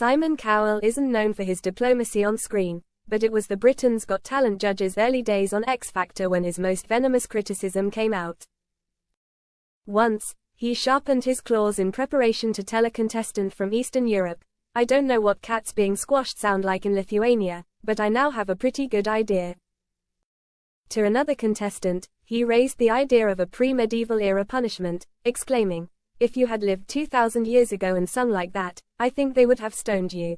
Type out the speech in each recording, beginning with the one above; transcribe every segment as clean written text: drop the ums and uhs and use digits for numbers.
Simon Cowell isn't known for his diplomacy on screen, but it was the Britain's Got Talent judge's early days on X Factor when his most venomous criticism came out. Once, he sharpened his claws in preparation to tell a contestant from Eastern Europe, "I don't know what cats being squashed sound like in Lithuania, but I now have a pretty good idea." To another contestant, he raised the idea of a pre-medieval era punishment, exclaiming, "If you had lived 2,000 years ago and sung like that, I think they would have stoned you."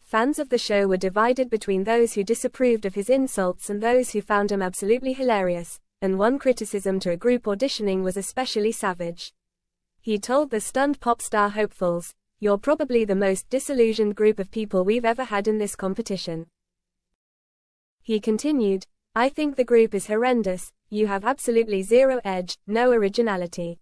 Fans of the show were divided between those who disapproved of his insults and those who found him absolutely hilarious, and one criticism to a group auditioning was especially savage. He told the stunned pop star hopefuls, "You're probably the most disillusioned group of people we've ever had in this competition." He continued, "I think the group is horrendous, you have absolutely zero edge, no originality.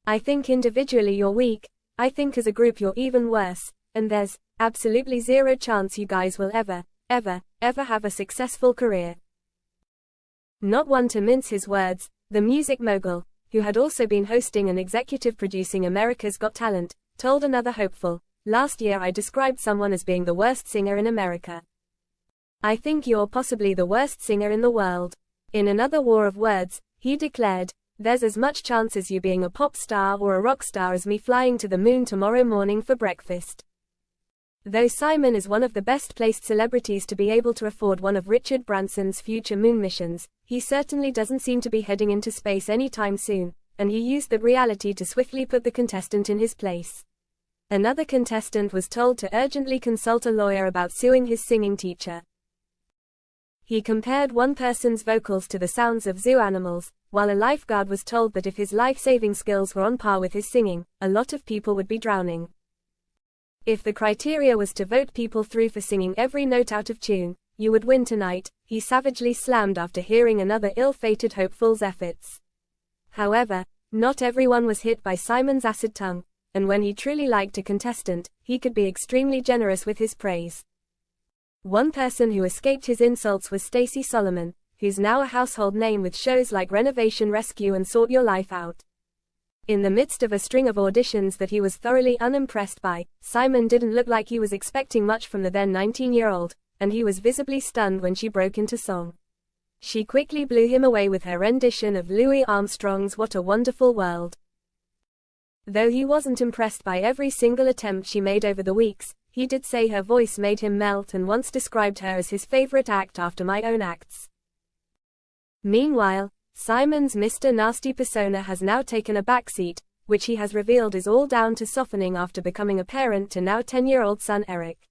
I think individually you're weak, I think as a group you're even worse, and there's absolutely zero chance you guys will ever have a successful career." Not one to mince his words, the music mogul, who had also been hosting and executive producing America's Got Talent, told another hopeful, "Last year I described someone as being the worst singer in America. I think you're possibly the worst singer in the world." In another war of words, he declared, "There's as much chance as you being a pop star or a rock star as me flying to the moon tomorrow morning for breakfast." Though Simon is one of the best-placed celebrities to be able to afford one of Richard Branson's future moon missions, he certainly doesn't seem to be heading into space anytime soon, and he used that reality to swiftly put the contestant in his place. Another contestant was told to urgently consult a lawyer about suing his singing teacher. He compared one person's vocals to the sounds of zoo animals, while a lifeguard was told that if his life-saving skills were on par with his singing, a lot of people would be drowning. If the criteria was to vote people through for singing every note out of tune, you would win tonight, he savagely slammed after hearing another ill-fated hopeful's efforts. However, not everyone was hit by Simon's acid tongue, and when he truly liked a contestant, he could be extremely generous with his praise. One person who escaped his insults was Stacey Solomon, who's now a household name with shows like Renovation Rescue and Sort Your Life Out. In the midst of a string of auditions that he was thoroughly unimpressed by, Simon didn't look like he was expecting much from the then 19-year-old, and he was visibly stunned when she broke into song. She quickly blew him away with her rendition of Louis Armstrong's What a Wonderful World. Though he wasn't impressed by every single attempt she made over the weeks, he did say her voice made him melt and once described her as his favorite act after my own acts. Meanwhile, Simon's Mr. Nasty persona has now taken a backseat, which he has revealed is all down to softening after becoming a parent to now 10-year-old son Eric.